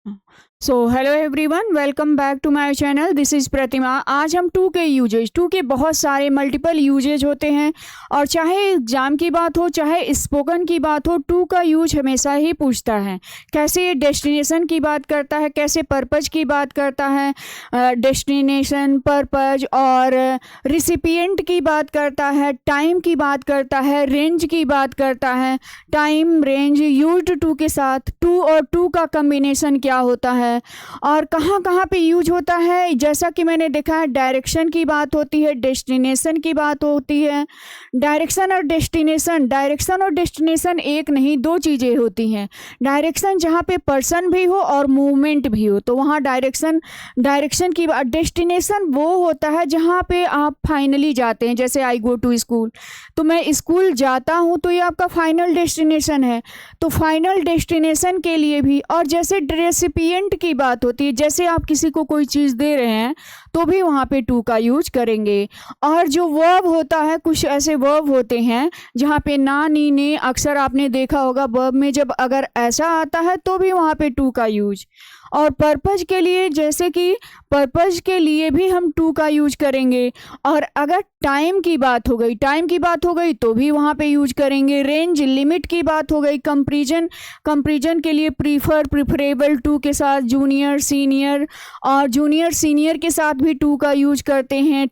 So hello everyone, welcome back to my channel. This is Pratima. आज हम to के usage, to के बहुत सारे मल्टीपल यूजेज होते हैं और चाहे एग्ज़ाम की बात हो चाहे स्पोकन की बात हो, टू का यूज हमेशा ही पूछता है। कैसे ये डेस्टिनेशन की बात करता है, कैसे पर्पज की बात करता है, डेस्टिनेशन, पर्पज और रिसिपिएंट की बात करता है, टाइम की बात करता है, रेंज की बात करता है। टाइम, रेंज यूज्ड टू के साथ टू और टू का कम्बिनेशन क्या होता है और कहाँ कहाँ पे यूज होता है। जैसा कि मैंने देखा है, डायरेक्शन की बात होती है, डेस्टिनेशन की बात होती है। डायरेक्शन और डेस्टिनेशन एक नहीं, दो चीज़ें होती हैं। डायरेक्शन जहाँ पे पर्सन भी हो और मूवमेंट भी हो तो वहाँ डायरेक्शन की बात। डेस्टिनेशन वो होता है जहाँ पे आप फाइनली जाते हैं। जैसे आई गो टू स्कूल, तो मैं स्कूल जाता हूँ तो ये आपका फाइनल डेस्टिनेशन है। तो फाइनल डेस्टिनेशन के लिए भी, और जैसे रेसिपिएंट की बात होती है, जैसे आप किसी को कोई चीज़ दे रहे हैं तो भी वहाँ पे टू का यूज करेंगे। और जो वर्ब होता है, कुछ ऐसे वर्ब होते हैं जहाँ पे ना, नी, ने, अक्सर आपने देखा होगा वर्ब में जब अगर ऐसा आता है तो भी वहाँ पे टू का यूज। और पर्पज के लिए, जैसे कि पर्पज के लिए भी हम टू का यूज करेंगे। और अगर टाइम की बात हो गई तो भी वहाँ पे यूज करेंगे। रेंज, लिमिट की बात हो गई। कंपैरिजन के लिए प्रीफरेबल टू के साथ जूनियर, सीनियर, और जूनियर सीनियर के साथ भी टू का यूज करते हैं।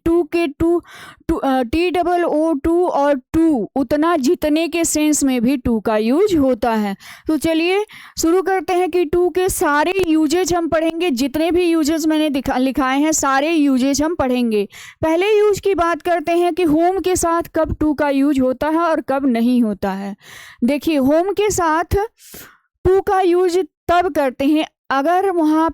TOO और टू उतना जितने के सेंस में भी टू का यूज होता है। तो चलिए शुरू करते हैं कि टू के सारे यूजेज हम पढ़ेंगे। जितने भी यूजेज मैंने लिखाए हैं सारे यूजेज हम पढ़ेंगे। पहले यूज की बात करते हैं कि होम के साथ कब टू का यूज होता है और कब नहीं होता है। देखिए, होम के साथ टू का यूज तब करते हैं अगर वहाँ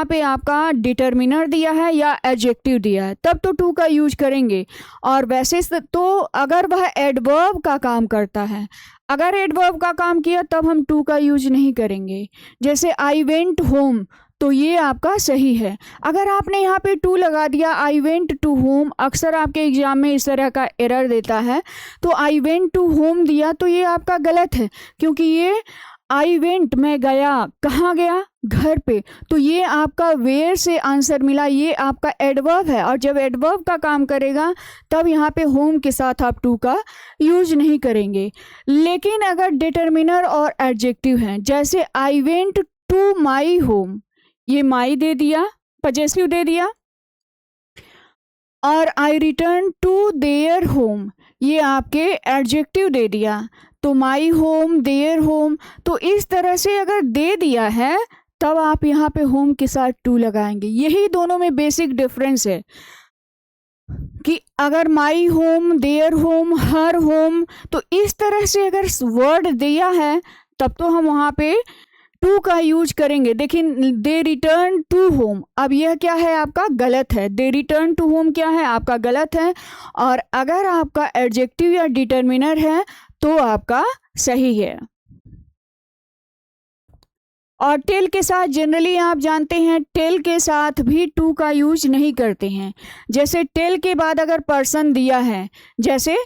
पे आपका डिटर्मिनर दिया है या एडजेक्टिव दिया है, तब तो टू का यूज करेंगे। और वैसे तो अगर वह एडवर्ब का काम करता है, अगर एडवर्ब का काम किया तब हम टू का यूज नहीं करेंगे। जैसे आई वेंट होम, तो ये आपका सही है। अगर आपने यहाँ पे टू लगा दिया, आई वेंट टू होम, अक्सर आपके एग्जाम में इस तरह का एरर देता है। तो आई वेंट टू होम दिया तो ये आपका गलत है, क्योंकि ये आई वेंट, मैं गया, कहाँ गया, घर पे। तो ये आपका वेयर से आंसर मिला, ये आपका एडवर्ब है। और जब एडवर्ब का काम करेगा तब यहाँ पे होम के साथ आप टू का यूज नहीं करेंगे। लेकिन अगर डिटर्मिनर और एडजेक्टिव हैं, जैसे I went to my home, ये माई दे दिया, पजेसिव दे दिया। और I return to their home, ये आपके एडजेक्टिव दे दिया। तो माई होम, देयर होम, तो इस तरह से अगर दे दिया है तब आप यहाँ पे होम के साथ टू लगाएंगे। यही दोनों में बेसिक डिफरेंस है कि अगर my home, their home, her home, तो इस तरह से अगर वर्ड दिया है तब तो हम वहाँ पे टू का यूज करेंगे। देखिए, दे रिटर्न टू होम, अब यह क्या है आपका गलत है। दे रिटर्न टू होम क्या है आपका गलत है। और अगर आपका एडजेक्टिव या डिटर्मिनर है तो आपका सही है। और टेल के साथ जनरली आप जानते हैं, टेल के साथ भी टू का यूज नहीं करते हैं। जैसे टेल के बाद अगर पर्सन दिया है, जैसे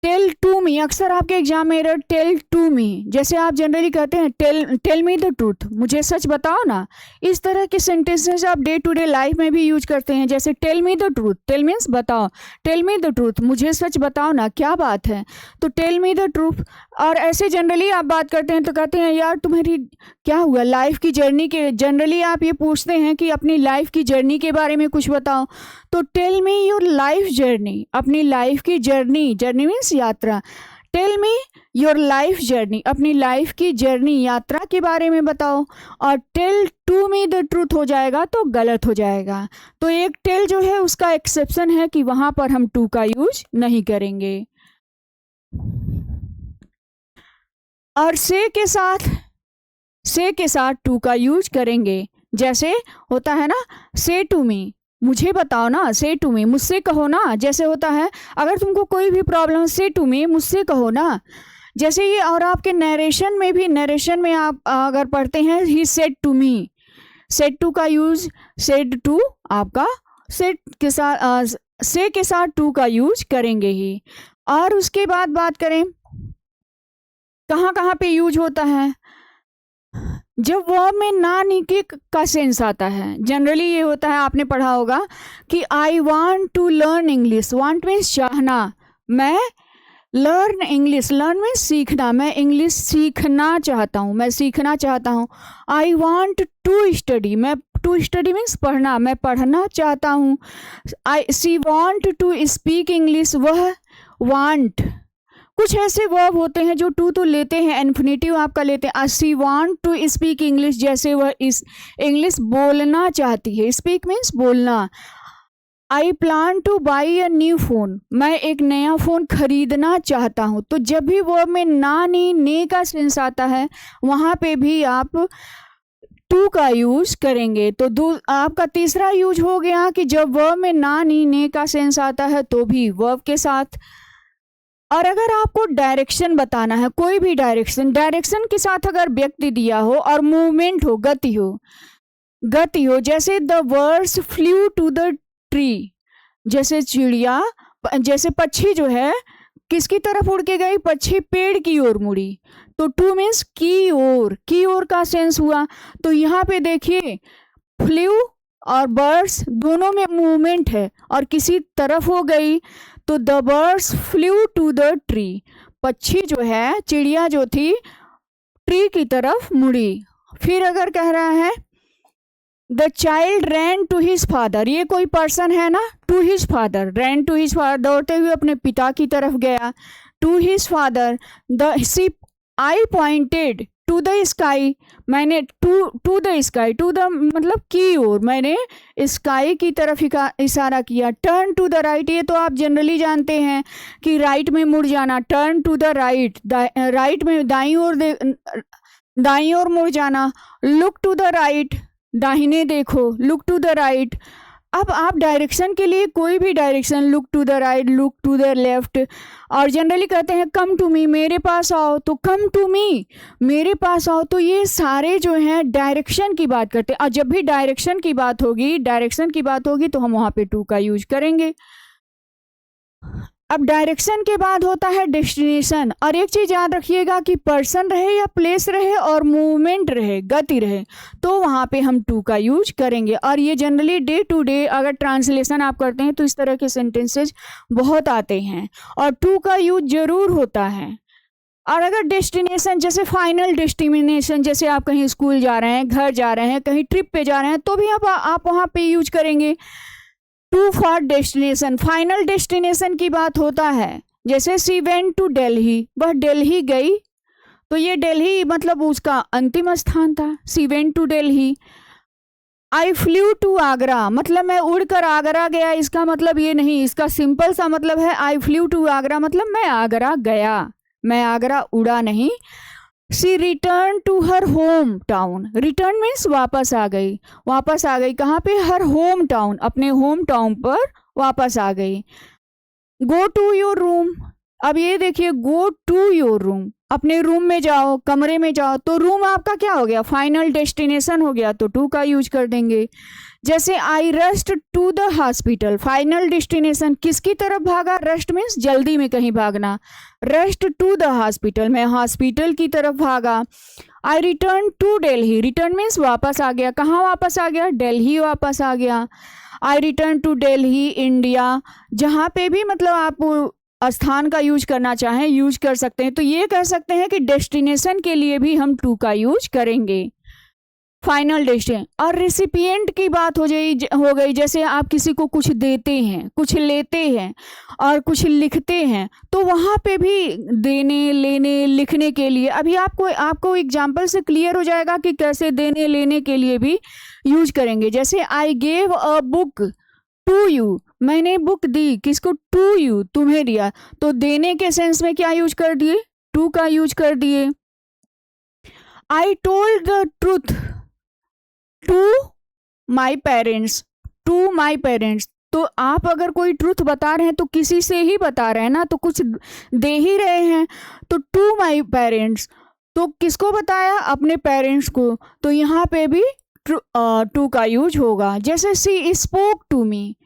टेल टू मी, अक्सर आपके एग्जाम में एरर टेल टू मी, जैसे आप जनरली कहते हैं टेल मी द ट्रूथ, मुझे सच बताओ ना। इस तरह के सेंटेंसेस आप डे टू डे लाइफ में भी यूज करते हैं। जैसे tell me the truth, tell means बताओ, टेल मी द ट्रूथ, मुझे सच बताओ ना, क्या बात है। तो टेल मी द ट्रूथ। और ऐसे जनरली आप बात करते हैं तो कहते हैं यार तुम्हारी क्या हुआ लाइफ की जर्नी के, जनरली आप ये पूछते हैं कि अपनी लाइफ की जर्नी के बारे में कुछ बताओ। तो tell me your life journey, अपनी लाइफ की जर्नी, जर्नी मीन्स यात्रा। Tell me your life journey, अपनी लाइफ की जर्नी, यात्रा के बारे में बताओ। और tell to me the truth हो जाएगा तो गलत हो जाएगा। तो एक टेल जो है उसका एक्सेप्शन है कि वहाँ पर हम टू का यूज नहीं करेंगे। और से के साथ टू का यूज करेंगे। जैसे होता है ना, से टू मी, मुझे बताओ ना, से टू मी, मुझसे कहो ना। जैसे होता है अगर तुमको कोई भी प्रॉब्लम, से टू मी, मुझसे कहो ना। जैसे ये, और आपके नरेशन में आप अगर पढ़ते हैं he said to me, said to का यूज, सेड टू आपका सेड के साथ, से के साथ टू का यूज करेंगे ही। और उसके बाद बात करें कहाँ कहाँ पे यूज होता है। जब वर्ब में ना नी के का सेंस आता है, जनरली ये होता है, आपने पढ़ा होगा कि I want to learn English. Want means चाहना, मैं लर्न इंग्लिश, लर्न मीन्स सीखना, मैं इंग्लिश सीखना चाहता हूँ, मैं सीखना चाहता हूँ। आई वांट टू स्टडी, मैं टू स्टडी मीन्स पढ़ना, मैं पढ़ना चाहता हूँ। She want to speak English, वह वांट, कुछ ऐसे वर्ब होते हैं जो टू तो लेते हैं, इन्फिनिटिव आपका लेते हैं। She want to speak English, जैसे वह इस इंग्लिश बोलना चाहती है, स्पीक मीन्स बोलना। I plan two by a new phone, मैं एक नया फ़ोन खरीदना चाहता हूँ। तो जब भी वर्ब में ना नी ने का सेंस आता है, वहाँ पे भी आप टू का यूज करेंगे। तो आपका तीसरा यूज हो गया कि जब वर्ब में ना नी ने का सेंस आता है तो भी वर्ब के साथ। और अगर आपको डायरेक्शन बताना है, कोई भी डायरेक्शन, डायरेक्शन के साथ अगर व्यक्ति दिया हो और मूवमेंट हो, गति हो, जैसे the birds flew to the tree, जैसे चिड़िया, जैसे पक्षी जो है किसकी तरफ उड़ के गई, पक्षी पेड़ की ओर मुड़ी। तो टू मीन्स की ओर का सेंस हुआ। तो यहाँ पे देखिए फ्लू और बर्ड्स दोनों में मूवमेंट है और किसी तरफ हो गई, तो the birds flew to the tree, पक्षी जो है, चिड़िया जो थी, ट्री की तरफ मुड़ी। फिर अगर कह रहा है the child ran to his father, ये कोई पर्सन है ना, to his father, ran to his father, दौड़ते हुए अपने पिता की तरफ गया, to his father. The I pointed to the sky, मैंने to the sky, to the मतलब की ओर, मैंने स्काई की तरफ इशारा किया। टर्न टू द राइट, ये तो आप जनरली जानते हैं कि राइट में मुड़ जाना, turn to the right, right में दाईं ओर मुड़ जाना। लुक टू द राइट, दाहिने देखो, लुक टू द राइट। अब आप डायरेक्शन के लिए कोई भी direction, look to the right, look to the left, और जनरली कहते हैं कम टू मी, मेरे पास आओ, तो कम टू मी, मेरे पास आओ। तो ये सारे जो हैं डायरेक्शन की बात करते हैं, और जब भी डायरेक्शन की बात होगी तो हम वहाँ पे टू का यूज करेंगे। अब डायरेक्शन के बाद होता है डेस्टिनेशन। और एक चीज़ याद रखिएगा कि पर्सन रहे या प्लेस रहे और मूवमेंट रहे, गति रहे, तो वहाँ पे हम टू का यूज करेंगे। और ये जनरली डे टू डे अगर ट्रांसलेशन आप करते हैं तो इस तरह के सेंटेंसेज बहुत आते हैं और टू का यूज ज़रूर होता है। और अगर डेस्टिनेशन, जैसे फाइनल डेस्टिनेशन, जैसे आप कहीं स्कूल जा रहे हैं, घर जा रहे हैं, कहीं ट्रिप पे जा रहे हैं, तो भी आप वहाँ पे यूज करेंगे to for destination. Final destination की बात होता है, जैसे सी वेंट टू दिल्ली, वह दिल्ली गई, तो ये दिल्ली मतलब उसका अंतिम स्थान था, she went to Delhi. I flew to Agra, मतलब मैं उड़कर आगरा गया, इसका मतलब ये नहीं, इसका सिंपल सा मतलब है आई फ्लू टू आगरा, मतलब मैं आगरा गया, मैं आगरा उड़ा नहीं। She return to her home town, return means वापस आ गई, कहाँ पे, हर होम टाउन, अपने होम टाउन पर वापस आ गई। गो टू योर रूम, अब ये देखिए, गो टू योर रूम, अपने रूम में जाओ, कमरे में जाओ, तो रूम आपका क्या हो गया, फाइनल डेस्टिनेशन हो गया, तो टू का यूज कर देंगे। जैसे I rushed to the hospital, final destination, किसकी तरफ भागा, रस्ट मीन्स जल्दी में कहीं भागना, रस्ट टू द हॉस्पिटल, मैं हॉस्पिटल की तरफ भागा। I return to Delhi, return means वापस आ गया, कहाँ वापस आ गया, दिल्ली वापस आ गया। आई रिटर्न टू दिल्ली इंडिया, जहाँ पे भी मतलब आप स्थान का यूज करना चाहें यूज कर सकते हैं। तो ये कह सकते हैं कि डेस्टिनेशन के लिए भी हम टू का यूज करेंगे, फाइनल डेस्टिनेशन। और रेसिपिएंट की बात हो गई, जैसे आप किसी को कुछ देते हैं, कुछ लेते हैं और कुछ लिखते हैं, तो वहाँ पे भी देने, लेने, लिखने के लिए, अभी आपको एग्जाम्पल से क्लियर हो जाएगा कि कैसे देने, लेने के लिए भी यूज करेंगे। जैसे I gave a book to you, मैंने बुक दी, किसको, टू यू, तुम्हें दिया, तो देने के सेंस में क्या यूज कर दिए, टू का यूज कर दिए। I told the truth to my parents, तो आप अगर कोई ट्रूथ बता रहे हैं तो किसी से ही बता रहे हैं ना, तो कुछ दे ही रहे हैं, तो टू माई पेरेंट्स, तो किसको बताया, अपने पेरेंट्स को, तो यहाँ पे भी टू का यूज होगा। जैसे सी स्पोक टू मी,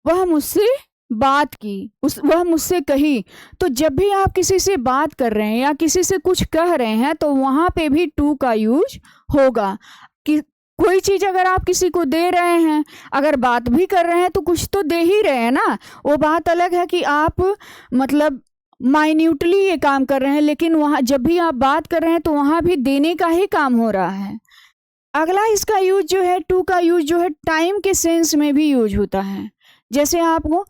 वह मुझसे बात की, वह मुझसे कही। तो जब भी आप किसी से बात कर रहे हैं या किसी से कुछ कह रहे हैं तो वहाँ पे भी टू का यूज होगा। कि कोई चीज़ अगर आप किसी को दे रहे हैं, अगर बात भी कर रहे हैं तो कुछ तो दे ही रहे हैं ना। वो बात अलग है कि आप मतलब माइन्यूटली ये काम कर रहे हैं, लेकिन वहाँ जब भी आप बात कर रहे हैं तो वहाँ भी देने का ही काम हो रहा है। अगला इसका यूज जो है, टू का यूज जो है टाइम के सेंस में भी यूज होता है। जैसे आपको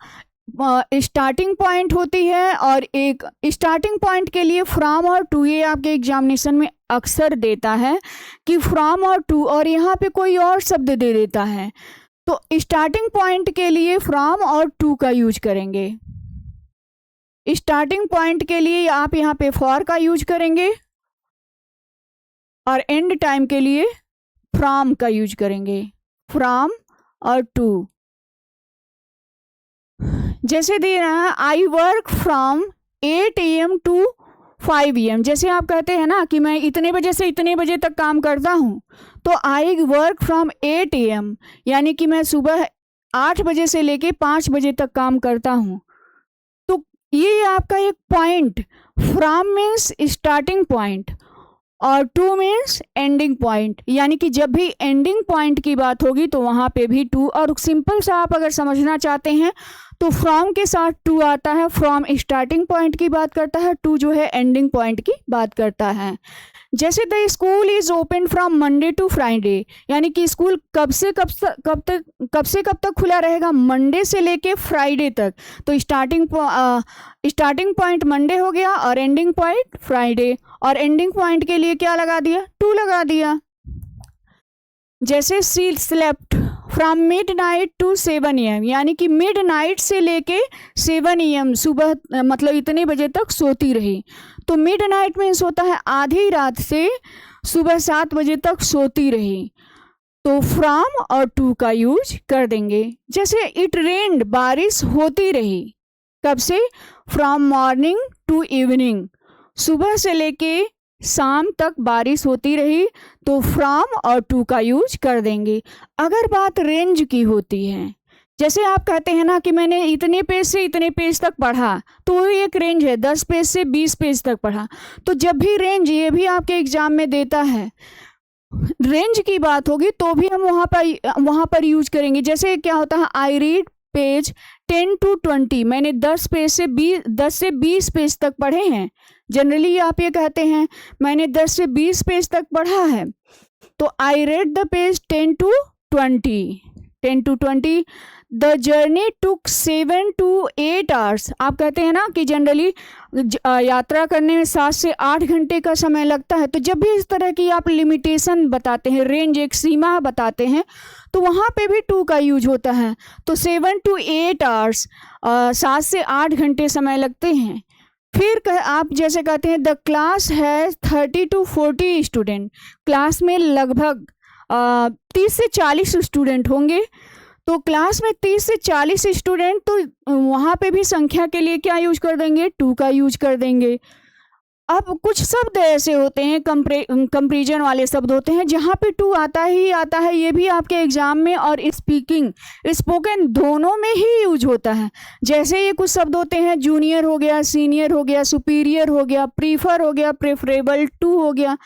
स्टार्टिंग पॉइंट होती है और एक स्टार्टिंग पॉइंट के लिए फ्रॉम और टू, ये आपके एग्जामिनेशन में अक्सर देता है कि फ्रॉम और टू, और यहाँ पे कोई और शब्द दे देता है। तो स्टार्टिंग पॉइंट के लिए फ्रॉम और टू का यूज करेंगे। स्टार्टिंग पॉइंट के लिए आप यहाँ पे फॉर का यूज करेंगे और एंड टाइम के लिए फ्रॉम का यूज करेंगे, फ्रॉम और टू। जैसे दे रहा है I work from 8 AM to 5 AM। जैसे आप कहते हैं ना कि मैं इतने बजे से इतने बजे तक काम करता हूँ, तो आई वर्क फ्रॉम 8 AM यानी कि मैं सुबह 8 बजे से लेके 5 बजे तक काम करता हूँ। तो ये आपका एक point, from means starting point और टू मीन्स एंडिंग पॉइंट, यानी कि जब भी एंडिंग पॉइंट की बात होगी तो वहाँ पे भी टू। और सिंपल सा आप अगर समझना चाहते हैं तो फ्रॉम के साथ टू आता है। फ्रॉम स्टार्टिंग पॉइंट की बात करता है, टू जो है एंडिंग पॉइंट की बात करता है। जैसे the school is open from Monday to Friday, यानी कि स्कूल कब से कब तक खुला रहेगा, मंडे से लेके फ्राइडे तक। तो स्टार्टिंग पॉइंट मंडे हो गया और एंडिंग पॉइंट फ्राइडे, और एंडिंग पॉइंट के लिए क्या लगा दिया, टू लगा दिया। जैसे she slept from midnight to 7 AM, यानी कि मिडनाइट से लेके 7 AM सुबह मतलब इतने बजे तक सोती रही। तो मिडनाइट मीन्स होता है आधी रात से सुबह 7 बजे तक सोती रही। तो फ्रॉम और टू का यूज कर देंगे। जैसे इट रेन्ड, बारिश होती रही, कब से, फ्रॉम मॉर्निंग टू इवनिंग, सुबह से लेके शाम तक बारिश होती रही। तो फ्रॉम और टू का यूज कर देंगे। अगर बात रेंज की होती है, जैसे आप कहते हैं ना कि मैंने इतने पेज से इतने पेज तक पढ़ा, तो वो एक रेंज है, 10 पेज से 20 पेज तक पढ़ा। तो जब भी रेंज, ये भी आपके एग्जाम में देता है, रेंज की बात होगी तो भी हम वहाँ पर यूज करेंगे। जैसे क्या होता है, आई रीड पेज 10 to 20, मैंने 10 से 20 पेज तक पढ़े हैं। जनरली आप ये कहते हैं मैंने 10 से 20 पेज तक पढ़ा है। तो I read the page 10 to 20। The journey took 7 to 8 hours। आप कहते हैं ना कि जनरली यात्रा करने में 7 से 8 घंटे का समय लगता है। तो जब भी इस तरह की आप लिमिटेशन बताते हैं, रेंज एक सीमा बताते हैं, तो वहाँ पे भी टू का यूज होता है। तो 7 to 8 hours, 7 से 8 घंटे समय लगते हैं। फिर आप जैसे कहते हैं द क्लास है 30 to 40 स्टूडेंट, क्लास में लगभग 30 से 40 स्टूडेंट होंगे। तो क्लास में 30 से 40 स्टूडेंट, तो वहाँ पे भी संख्या के लिए क्या यूज कर देंगे, टू का यूज कर देंगे। अब कुछ शब्द ऐसे होते हैं, कंपैरिजन वाले शब्द होते हैं, जहाँ पे टू आता ही आता है। ये भी आपके एग्जाम में और स्पोकन दोनों में ही यूज होता है। जैसे ये कुछ शब्द होते हैं, जूनियर हो गया, सीनियर हो गया, सुपीरियर हो गया, प्रीफर हो गया, प्रेफरेबल, टू हो गया।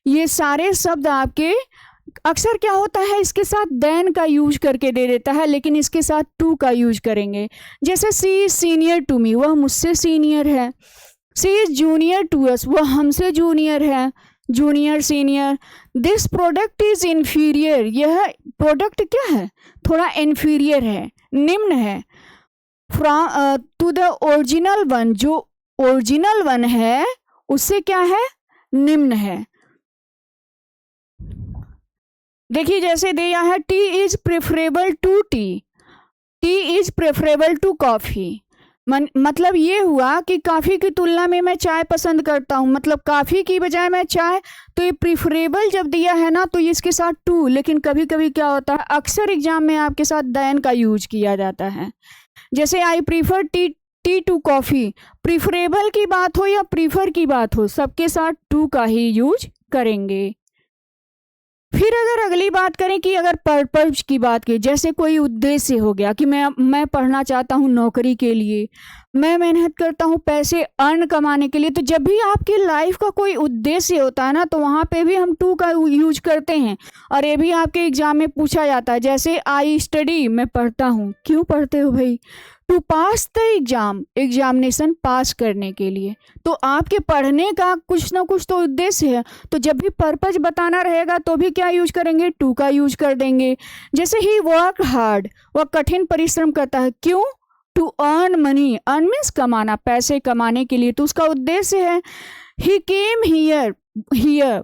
ये सारे शब्द आपके अक्सर क्या होता है, इसके साथ देन का यूज करके दे देता है, लेकिन इसके साथ टू का यूज करेंगे। जैसे she is senior to me, वह मुझसे सीनियर है। She is junior to us, वह हमसे जूनियर है, junior senior. This product is inferior, यह प्रोडक्ट क्या है, थोड़ा इन्फीरियर है, निम्न है। From to the original one, जो ओरिजिनल वन है उससे क्या है, निम्न है। देखिए जैसे दिया है tea is preferable to tea, tea is preferable to coffee. मतलब ये हुआ कि काफ़ी की तुलना में मैं चाय पसंद करता हूँ, मतलब काफ़ी की बजाय मैं चाय। तो ये प्रेफरेबल जब दिया है ना, तो इसके साथ टू, लेकिन कभी कभी क्या होता है, अक्सर एग्जाम में आपके साथ देन का यूज किया जाता है। जैसे I prefer tea to coffee, preferable की बात हो या प्रीफर की बात हो, सबके साथ टू का ही यूज करेंगे। फिर अगर अगली बात करें कि अगर पर्पज की बात की, जैसे कोई उद्देश्य हो गया कि मैं पढ़ना चाहता हूँ नौकरी के लिए, मैं मेहनत करता हूँ पैसे अर्न कमाने के लिए। तो जब भी आपकी लाइफ का कोई उद्देश्य होता है ना, तो वहाँ पे भी हम टू का यूज करते हैं। और ये भी आपके एग्जाम में पूछा जाता है, जैसे आई स्टडी, मैं पढ़ता हूँ। क्यों पढ़ते हो भाई? टू पास द एग्जामिनेशन, पास करने के लिए। तो आपके पढ़ने का कुछ ना कुछ तो उद्देश्य है। तो जब भी पर्पज बताना रहेगा तो भी क्या यूज करेंगे? टू का यूज कर देंगे। जैसे ही वर्क हार्ड, वह कठिन परिश्रम करता है। क्यों? To earn money, earn means कमाना, पैसे कमाने के लिए। तो उसका उद्देश्य है। ही केम हियर,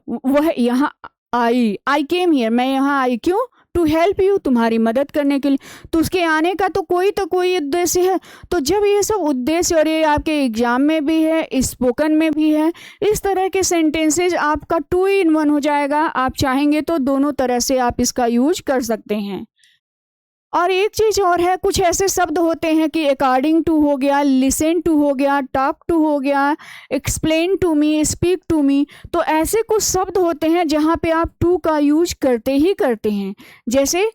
वह यहाँ आई केम हियर, मैं यहाँ आई। क्यों? टू हेल्प यू, तुम्हारी मदद करने के लिए। तो उसके आने का तो कोई उद्देश्य है। तो जब ये सब उद्देश्य, और ये आपके एग्जाम में भी है, स्पोकन में भी है, इस तरह के सेंटेंसेज आपका 2 in 1 हो जाएगा। आप चाहेंगे तो दोनों तरह से आप इसका यूज कर सकते हैं। और एक चीज और है, कुछ ऐसे शब्द होते हैं कि अकॉर्डिंग टू हो गया, लिसन टू हो गया, टॉक टू हो गया, explain to me, speak to me. तो ऐसे कुछ शब्द होते हैं जहाँ पे आप टू का यूज करते ही करते हैं। जैसे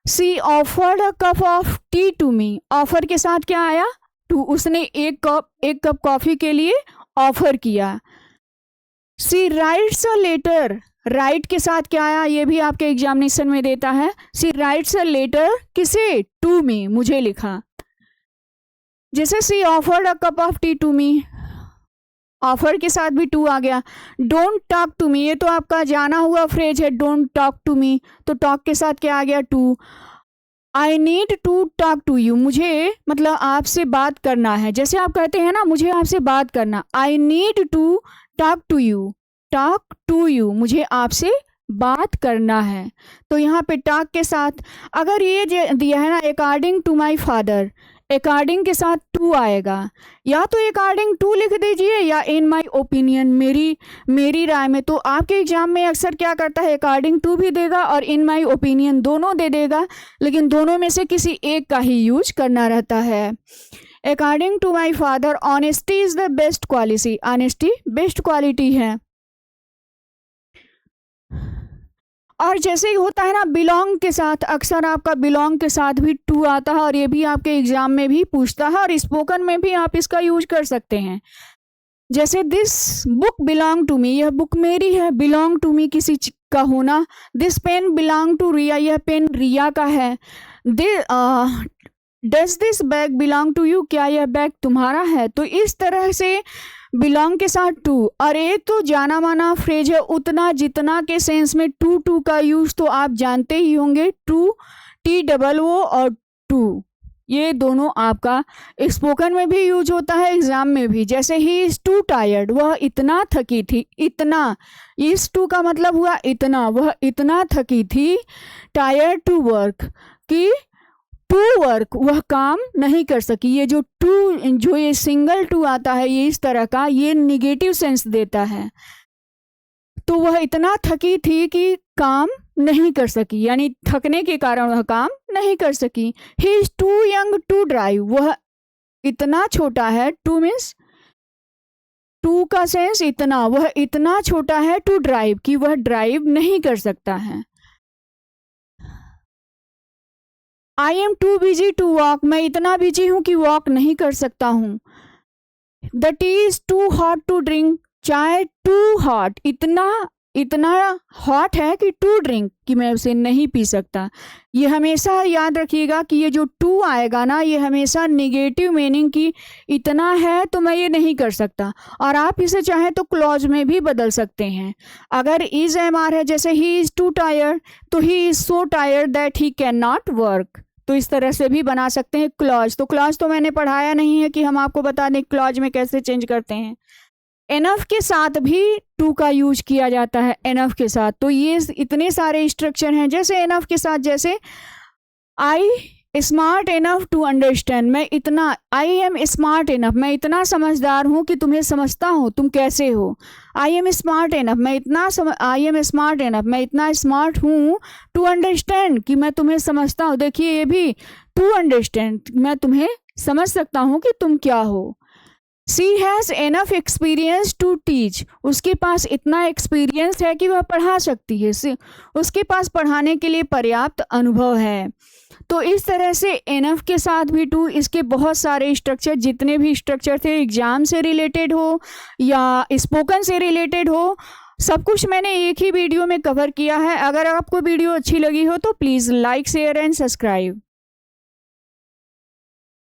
she offered a cup of tea to me, offer के साथ क्या आया? टू। उसने एक कप कॉफी के लिए ऑफर किया। सी राइट्स अ लेटर, राइट के साथ क्या आया? ये भी आपके एग्जामिनेशन में देता है। सी राइट्स अ लेटर, किसे? टू मी, मुझे लिखा। जैसे she offered a cup of tea to me, offer के साथ भी टू आ गया। डोंट टॉक टू मी, ये तो आपका जाना हुआ फ्रेज है, डोंट टॉक टू मी। तो टॉक के साथ क्या आ गया? To. I need to talk to you, मुझे मतलब आपसे बात करना है। जैसे आप कहते हैं ना, मुझे आपसे बात करना, I need to talk to you, talk to you, मुझे आपसे बात करना है। तो यहाँ पे टॉक के साथ, अगर ये दिया है ना according to my father, according के साथ टू आएगा। या तो अकॉर्डिंग टू लिख दीजिए, या इन माई ओपिनियन, मेरी राय में। तो आपके एग्जाम में अक्सर क्या करता है, अकॉर्डिंग टू भी देगा और इन माई ओपिनियन दोनों दे देगा, लेकिन दोनों में से किसी एक का ही यूज करना रहता है। According to my father, honesty is the best quality, honesty best quality है। और जैसे ही होता है ना बिलोंग के साथ, अक्सर आपका बिलोंग के साथ भी टू आता है, और ये भी आपके एग्जाम में भी पूछता है, और स्पोकन में भी आप इसका यूज कर सकते हैं। जैसे this book belong to me, यह बुक मेरी है। बिलोंग टू मी किसी का होना। This pen belong to Riya, यह पेन रिया का है। Does this bag belong to you, क्या यह बैग तुम्हारा है? तो इस तरह से बिलोंग के साथ टू। और एक तो जाना माना फ्रेज है, उतना जितना के सेंस में टू का यूज तो आप जानते ही होंगे। टू, TOO और टू, ये दोनों आपका स्पोकन में भी यूज होता है, एग्जाम में भी। जैसे ही इज टू टायर्ड, वह इतना थकी थी। इतना, इज टू का मतलब हुआ इतना, वह इतना थकी थी। टायर्ड टू वर्क, कि टू वर्क, वह काम नहीं कर सकी। ये जो टू, जो ये सिंगल टू आता है, ये इस तरह का, ये निगेटिव सेंस देता है। तो वह इतना थकी थी कि काम नहीं कर सकी, यानी थकने के कारण वह काम नहीं कर सकी। He is too young to drive, वह इतना छोटा है। टू मीन्स, टू का सेंस इतना, वह इतना छोटा है टू ड्राइव, कि वह ड्राइव नहीं कर सकता है। I am too busy to walk, मैं इतना बिजी हूं कि वॉक नहीं कर सकता हूँ। The tea is too hot to drink, चाय टू हॉट, इतना हॉट है कि टू ड्रिंक, कि मैं उसे नहीं पी सकता। ये हमेशा याद रखिएगा कि ये जो टू आएगा ना, ये हमेशा नेगेटिव मीनिंग की, इतना है तो मैं ये नहीं कर सकता। और आप इसे चाहें तो क्लॉज में भी बदल सकते हैं। अगर इज MR है, जैसे ही इज टू टायर्ड, तो he is so tired that he can not work. तो इस तरह से भी बना सकते हैं क्लॉज। तो क्लॉज तो मैंने पढ़ाया नहीं है कि हम आपको बता दें क्लॉज में कैसे चेंज करते हैं। एनफ के साथ भी टू का यूज किया जाता है, एनफ के साथ। तो ये इतने सारे स्ट्रक्चर हैं। जैसे एनफ के साथ, जैसे आई स्मार्ट इनफ टू अंडरस्टैंड, मैं इतना, आई एम स्मार्ट इनफ, मैं इतना समझदार हूँ कि तुम्हें समझता हूँ तुम कैसे हो। आई एम स्मार्ट इनफ, मैं इतना आई एम स्मार्ट इनफ, मैं इतना स्मार्ट हूँ टू अंडरस्टैंड, कि मैं तुम्हें समझता हूँ। देखिए ये भी टू अंडरस्टैंड, मैं तुम्हें समझ सकता हूँ कि तुम क्या हो। She has enough experience to teach, उसके पास इतना एक्सपीरियंस है कि वह पढ़ा सकती है, उसके पास पढ़ाने के लिए पर्याप्त अनुभव है। तो इस तरह से एनफ के साथ भी टू, इसके बहुत सारे स्ट्रक्चर, जितने भी स्ट्रक्चर थे एग्जाम से रिलेटेड हो या स्पोकन से रिलेटेड हो, सब कुछ मैंने एक ही वीडियो में कवर किया है। अगर आपको वीडियो अच्छी लगी हो तो please like share and subscribe.